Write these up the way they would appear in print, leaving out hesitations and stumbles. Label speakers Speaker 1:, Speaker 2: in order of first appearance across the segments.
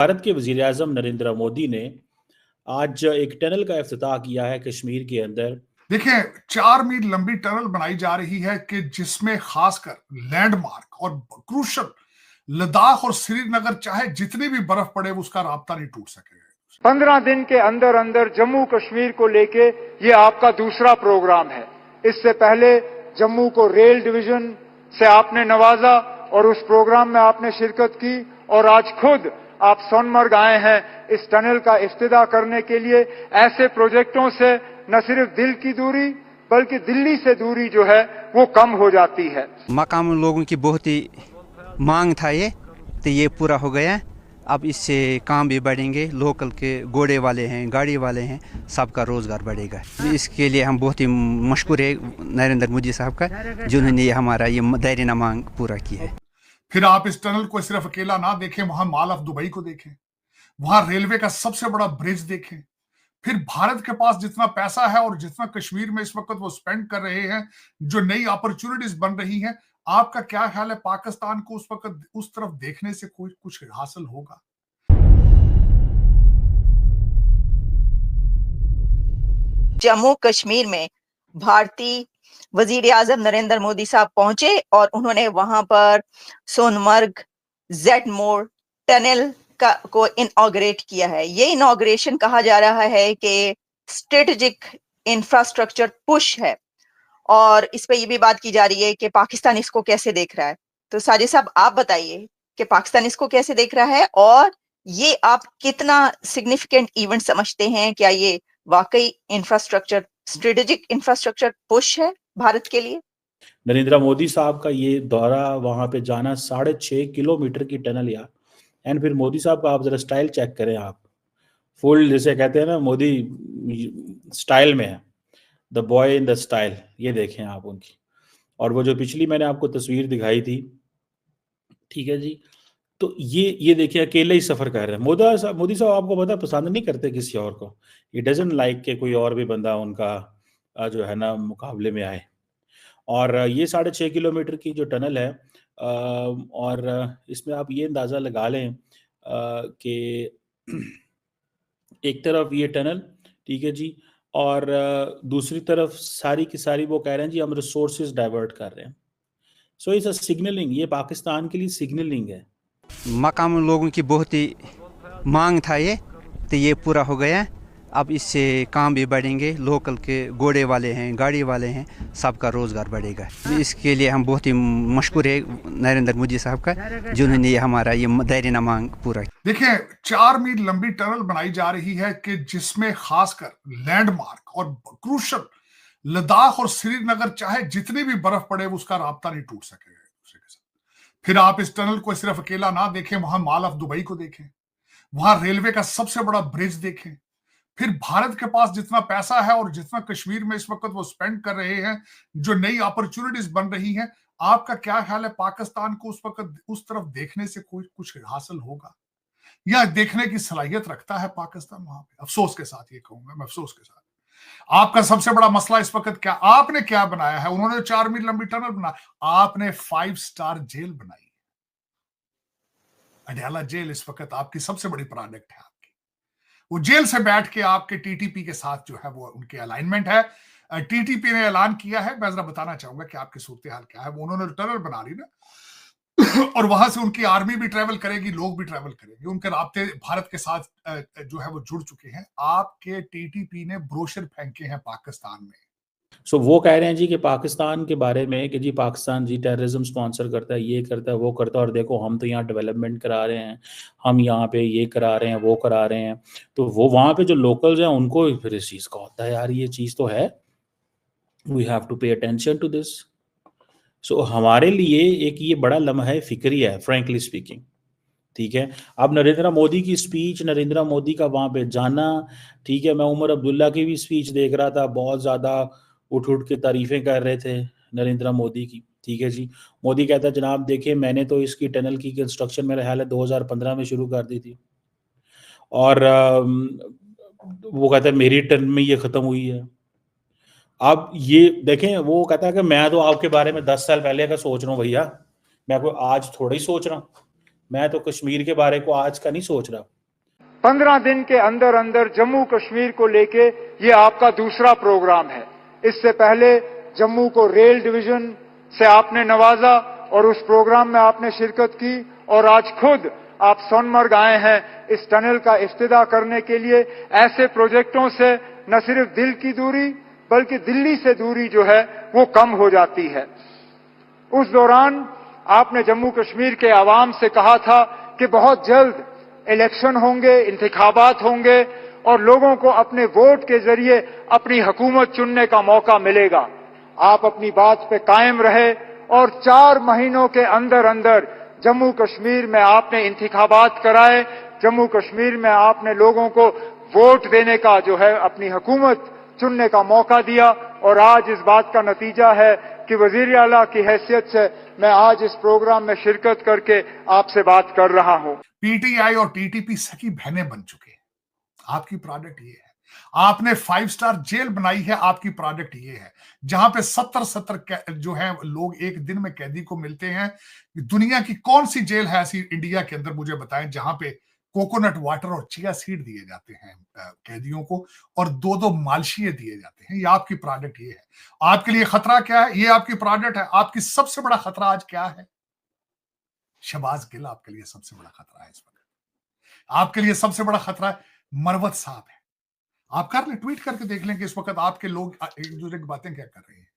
Speaker 1: भारत के वज़ीर-ए-आज़म नरेंद्र मोदी ने आज एक टनल का इफ्तिताह किया है कश्मीर के अंदर।
Speaker 2: देखिए 4 मील लंबी टनल बनाई जा रही है कि जिसमें खासकर लैंडमार्क और क्रूशल लद्दाख और श्रीनगर चाहे जितनी भी बर्फ पड़े उसका राब्ता नहीं टूट सकेगा।
Speaker 3: 15 दिन के अंदर अंदर जम्मू कश्मीर को लेके ये आपका दूसरा प्रोग्राम है। इससे पहले जम्मू को रेल डिवीजन से आपने नवाजा और उस प्रोग्राम में आपने शिरकत की और आज खुद आप सोनमर्ग आए हैं इस टनल का इफ्तिताह करने के लिए। ऐसे प्रोजेक्टों से न सिर्फ दिल की दूरी बल्कि दिल्ली से दूरी जो है वो कम हो जाती है।
Speaker 4: मकामी लोगों की बहुत ही मांग था ये पूरा हो गया। अब इससे काम भी बढ़ेंगे, लोकल के घोड़े वाले हैं, गाड़ी वाले हैं, सबका रोजगार बढ़ेगा। इसके लिए हम बहुत ही मशकूर है नरेंद्र मोदी साहब का, जिन्होंने हमारा ये दायरा मांग पूरा की है।
Speaker 2: फिर आप इस टनल को सिर्फ अकेला ना देखें, वहां मॉल ऑफ दुबई को देखें, वहां रेलवे का सबसे बड़ा ब्रिज देखें। फिर भारत के पास जितना पैसा है और जितना कश्मीर में इस वक्त वो स्पेंड कर रहे हैं, जो नई अपॉर्चुनिटीज बन रही हैं, आपका क्या ख्याल है पाकिस्तान को उस वक्त उस तरफ देखने से कोई कुछ हासिल होगा?
Speaker 5: जम्मू कश्मीर में भारतीय वजीर आजम नरेंद्र मोदी साहब पहुंचे और उन्होंने वहां पर सोनमर्ग जेड मोड़ टनल को इनॉग्रेट किया है। ये इनॉग्रेशन कहा जा रहा है कि स्ट्रेटेजिक इंफ्रास्ट्रक्चर पुश है और इस पे ये भी बात की जा रही है कि पाकिस्तान इसको कैसे देख रहा है। तो साजिद साहब आप बताइए कि पाकिस्तान इसको कैसे देख रहा है और ये आप कितना सिग्निफिकेंट इवेंट समझते हैं? क्या ये वाकई इंफ्रास्ट्रक्चर स्ट्रेटेजिक इंफ्रास्ट्रक्चर पुश है भारत के लिए?
Speaker 1: नरेंद्र मोदी साहब का ये दौरा, वहां पे जाना 6.5 किलोमीटर की टनल यार। एंड फिर मोदी साहब का आप जरा स्टाइल चेक करें, आप फुल जैसे कहते हैं ना, मोदी स्टाइल में है, the boy in the style. ये देखें आप उनकी, और वो जो पिछली मैंने आपको तस्वीर दिखाई थी, ठीक है जी, तो ये देखिए अकेले ही सफर कर रहे हैं। मोदी साहब आपको पता पसंद नहीं करते किसी और को। ही डजंट लाइक के कोई और भी बंदा उनका जो है ना मुकाबले में आए। और ये 6.5 किलोमीटर की जो टनल है, और इसमें आप ये अंदाज़ा लगा लें कि एक तरफ ये टनल, ठीक है जी, और दूसरी तरफ सारी की सारी वो कह रहे हैं जी हम रिसोर्सेज डाइवर्ट कर रहे हैं। सो इट्स अ सिग्नलिंग, ये पाकिस्तान के लिए सिग्नलिंग है।
Speaker 4: मकामी लोगों की बहुत ही मांग था ये पूरा हो गया। अब इससे काम भी बढ़ेंगे, लोकल के घोड़े वाले हैं, गाड़ी वाले हैं, सबका रोजगार बढ़ेगा। इसके लिए हम बहुत ही मशकूर है नरेंद्र मोदी साहब का, जिन्होंने हमारा ये दायरा मांग पूरा किया।
Speaker 2: देखिए 4 मील लंबी टनल बनाई जा रही है कि जिसमें खासकर लैंडमार्क और क्रूशल लद्दाख और श्रीनगर चाहे जितनी भी बर्फ पड़े उसका राब्ता नहीं टूट सकेगा एक दूसरे के साथ। फिर आप इस टनल को सिर्फ अकेला ना देखें, वहां मॉल ऑफ दुबई को देखें, वहां रेलवे का सबसे बड़ा ब्रिज देखें। फिर भारत के पास जितना पैसा है और जितना कश्मीर में इस वक्त वो स्पेंड कर रहे हैं, जो नई अपॉर्चुनिटीज बन रही हैं, आपका क्या ख्याल है पाकिस्तान को उस वक्त उस तरफ देखने से कोई कुछ हासिल होगा या देखने की सलाहियत रखता है पाकिस्तान वहां पे? अफसोस के साथ ये कहूंगा मैं, अफसोस के साथ। आपका सबसे बड़ा मसला इस वक्त क्या, आपने क्या बनाया है? उन्होंने 4 मील लंबी टनल बना, आपने 5 स्टार जेल बनाई। अडयाला जेल इस वक्त आपकी सबसे बड़ी प्रोडक्ट है। वो जेल से बैठ के आपके टीटीपी के साथ जो है वो उनके अलाइनमेंट है। टीटीपी ने ऐलान किया है, मैं जरा बताना चाहूंगा कि आपकी सूरत हाल क्या है। वो उन्होंने टनल बना ली ना और वहां से उनकी आर्मी भी ट्रेवल करेगी, लोग भी ट्रेवल करेंगे, उनके राब्ते भारत के साथ जो है वो जुड़ चुके हैं। आपके टीटीपी ने ब्रोशर फेंके हैं पाकिस्तान में।
Speaker 1: सो वो कह रहे हैं जी कि पाकिस्तान के बारे में कि जी पाकिस्तान जी टेररिज्म स्पॉन्सर करता है, ये करता है, वो करता है, और देखो हम तो यहाँ डेवलपमेंट करा रहे हैं, हम यहाँ पे ये करा रहे हैं, वो करा रहे हैं। तो वो वहाँ पे जो लोकल्स हैं उनको फिर इस चीज़ का होता है यार ये चीज़ तो है, we have to pay attention to this. So हमारे लिए एक ये बड़ा लम्हा फिक्री है फ्रैंकली स्पीकिंग, ठीक है। अब नरेंद्र मोदी की स्पीच, नरेंद्र मोदी का वहाँ पे जाना, ठीक है, मैं उमर अब्दुल्ला की भी स्पीच देख रहा था, बहुत ज़्यादा उठ के तारीफ़ें कर रहे थे नरेंद्र मोदी की, ठीक है जी। मोदी कहता है जनाब देखिए मैंने तो इसकी टनल की कंस्ट्रक्शन मेरा ख्याल है 2015 में शुरू कर दी थी, और वो कहता है मेरी टर्म में ये ख़त्म हुई है। अब ये देखें, वो कहता है कि मैं तो आपके बारे में 10 साल पहले का सोच रहा हूँ भैया, मैं कोई आज थोड़ा ही सोच रहा हूँ। मैं तो कश्मीर के बारे को आज का नहीं सोच रहा।
Speaker 3: 15 दिन के अंदर अंदर जम्मू कश्मीर को लेके ये आपका दूसरा प्रोग्राम है। इससे पहले जम्मू को रेल डिवीजन से आपने नवाजा और उस प्रोग्राम में आपने शिरकत की, और आज खुद आप सोनमर्ग आए हैं इस टनल का इफ्तिताह करने के लिए। ऐसे प्रोजेक्टों से न सिर्फ दिल की दूरी बल्कि दिल्ली से दूरी जो है वो कम हो जाती है। उस दौरान आपने जम्मू कश्मीर के आवाम से कहा था कि बहुत जल्द इलेक्शन होंगे, इंतखाबात होंगे और लोगों को अपने वोट के जरिए अपनी हुकूमत चुनने का मौका मिलेगा। आप अपनी बात पे कायम रहे और 4 महीनों के अंदर अंदर जम्मू कश्मीर में आपने इंतखाबात कराए। जम्मू कश्मीर में आपने लोगों को वोट देने का जो है अपनी हुकूमत चुनने का मौका दिया, और आज इस बात का नतीजा है कि वजीर आला की हैसियत से मैं आज इस प्रोग्राम में शिरकत करके आपसे बात कर रहा हूं।
Speaker 2: पीटीआई और टीटीपी सखी बहनें बन चुके हैं, आपकी प्रोडक्ट ये है। आपने 5 स्टार जेल बनाई है, आपकी प्रोडक्ट ये है, जहां पे 70 जो है लोग एक दिन में कैदी को मिलते हैं। दुनिया की कौन सी जेल है ऐसी इंडिया के अंदर, मुझे बताएं, जहां पे कोकोनट वाटर और चिया सीड दिए जाते हैं कैदियों को, और 2-2 मालशिए दिए जाते हैं। ये आपकी प्रोडक्ट ये है। आपके लिए खतरा क्या है? ये आपकी प्रोडक्ट है। आपकी सबसे बड़ा खतरा आज क्या है? शहबाज गिल आपके लिए सबसे बड़ा खतरा है इस वक्त। आपके लिए सबसे बड़ा खतरा है मरवत साहब है। आप कर ले, ट्वीट करके देख लें कि इस वक्त आपके लोग एक दूसरे की बातें क्या कर रहे हैं।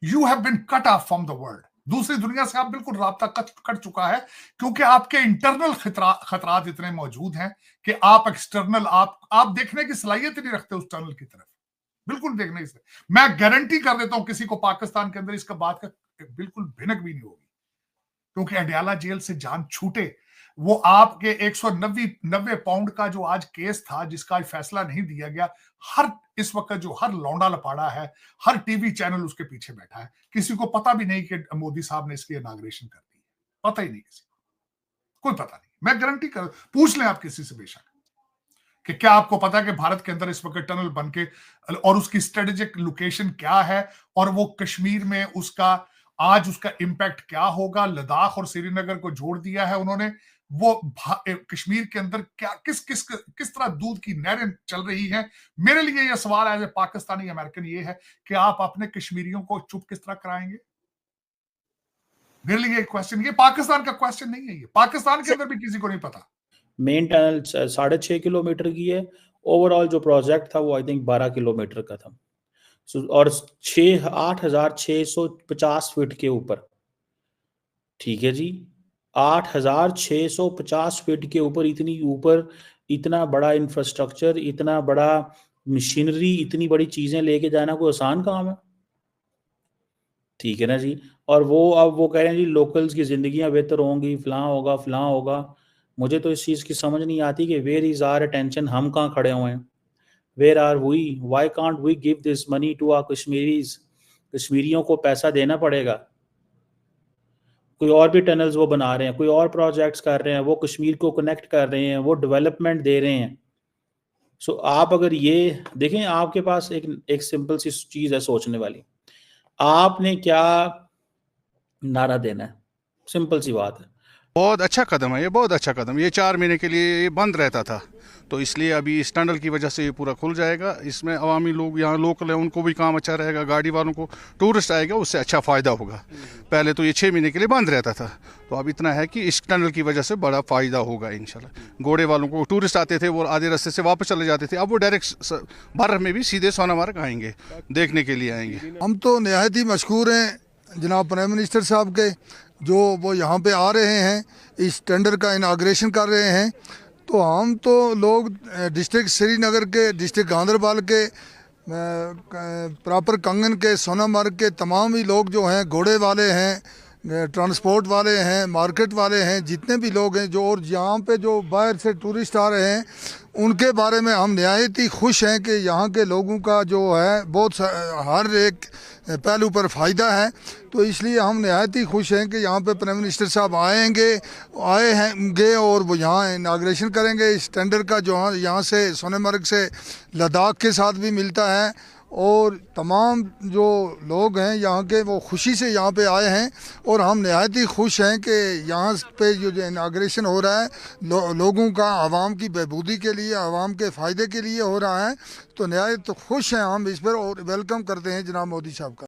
Speaker 2: You have been cut off from the world. दूसरी दुनिया से आप बिल्कुल राब्ता कट चुका है, क्योंकि आपके इंटरनल खतरात इतने मौजूद हैं कि आप एक्सटर्नल आप देखने की सलाहियत ही नहीं रखते उस टनल की तरफ, बिल्कुल देखने से। मैं गारंटी कर देता हूं किसी को पाकिस्तान के अंदर इसका बात का बिल्कुल भिनक भी नहीं होगी, क्योंकि अडयाला जेल से जान छूटे वो आपके 190 पाउंड का जो आज केस था, जिसका आज फैसला नहीं दिया गया, इस वक्त जो हर लौंडा लपाड़ा है, हर टीवी चैनल उसके पीछे बैठा है। किसी को पता भी नहीं कि मोदी साहब ने इसकी इनॉग्रेशन कर दी है, पता ही नहीं किसी को, कोई पता नहीं। मैं गारंटी कर, पूछ लें आप किसी से बेशक कि क्या आपको पता है कि भारत के अंदर इस वक्त टनल बनके और उसकी स्ट्रेटेजिक लोकेशन क्या है, और वो कश्मीर में उसका इंपैक्ट क्या होगा। लद्दाख और श्रीनगर को जोड़ दिया है उन्होंने। वो कश्मीर के अंदर क्या किस तरह दूध की नहरें चल रही हैं। मेरे लिए यह सवाल एज ए पाकिस्तानी अमेरिकन ये है कि आप अपने कश्मीरियों को चुप किस तरह कराएंगे। मेरे लिए क्वेश्चन, ये पाकिस्तान का क्वेश्चन नहीं है, ये पाकिस्तान के अंदर भी किसी को नहीं पता।
Speaker 1: मेन टनल 6.5 किलोमीटर की है। ओवरऑल जो प्रोजेक्ट था वो आई थिंक 12 किलोमीटर का था, और 8,650 फीट के ऊपर। ठीक है जी, 8,650 फीट के ऊपर, इतना बड़ा इंफ्रास्ट्रक्चर, इतना बड़ा मशीनरी, इतनी बड़ी चीजें लेके जाना कोई आसान काम है? ठीक है ना जी। और अब वो कह रहे हैं जी लोकल्स की जिंदगियां बेहतर होंगी, फलां होगा। मुझे तो इस चीज की समझ नहीं आती कि वेयर इज आवर अटेंशन, हम कहाँ खड़े हुए हैं, where are we, why can't we give this money to our Kashmiris. कश्मीरियों को पैसा देना पड़ेगा। कोई और भी टनल्स वो बना रहे हैं, कोई और प्रोजेक्ट्स कर रहे हैं, वो कश्मीर को कनेक्ट कर रहे हैं, वो डेवलपमेंट दे रहे हैं। सो आप अगर ये देखें, आपके पास एक सिंपल सी चीज है सोचने वाली, आपने क्या नारा देना है, सिंपल सी बात है।
Speaker 6: बहुत अच्छा कदम है ये, बहुत अच्छा कदम। ये 4 महीने के लिए ये बंद रहता था, तो इसलिए अभी इस टनल की वजह से ये पूरा खुल जाएगा। इसमें अवामी लोग यहाँ लोकल हैं उनको भी काम अच्छा रहेगा, गाड़ी वालों को, टूरिस्ट आएगा उससे अच्छा फ़ायदा होगा। पहले तो ये 6 महीने के लिए बंद रहता था, तो अब इतना है कि इस टनल की वजह से बड़ा फ़ायदा होगा इंशाल्लाह। घोड़े वालों को, टूरिस्ट आते थे वो आधे रास्ते से वापस चले जाते थे, अब वो डायरेक्ट बर्फ में भी सीधे सोनामार्ग आएंगे, देखने के लिए आएंगे।
Speaker 7: हम तो नहायत ही मशकूर हैं जनाब प्राइम मिनिस्टर साहब के, जो वो यहाँ पे आ रहे हैं, इस टेंडर का इनाग्रेशन कर रहे हैं। तो हम तो लोग डिस्ट्रिक्ट श्रीनगर के, डिस्ट्रिक्ट गांधरबल के, प्रॉपर कंगन के, सोनामर्ग के तमाम ही लोग जो हैं, घोड़े वाले हैं, ट्रांसपोर्ट वाले हैं, मार्केट वाले हैं, जितने भी लोग हैं जो, और यहाँ पे जो बाहर से टूरिस्ट आ रहे हैं, उनके बारे में हम नहायत ही खुश हैं कि यहाँ के लोगों का जो है बहुत हर एक पहलू पर फ़ायदा है। तो इसलिए हम नहायत ही खुश हैं कि यहाँ पे प्राइम मिनिस्टर साहब आए होंगे और वो यहाँ इनाग्रेशन करेंगे इस टेंडर का, जो यहाँ से सोनामर्ग से लद्दाख के साथ भी मिलता है, और तमाम जो लोग हैं यहाँ के वो खुशी से यहाँ पे आए हैं और हम नहायत ही खुश हैं कि यहाँ पे जो इनाग्रेशन हो रहा है लोगों का आवाम की बहबूदी के लिए, आवाम के फ़ायदे के लिए हो रहा है। तो नहायत खुश हैं हम इस पर और वेलकम करते हैं जनाब मोदी साहब का।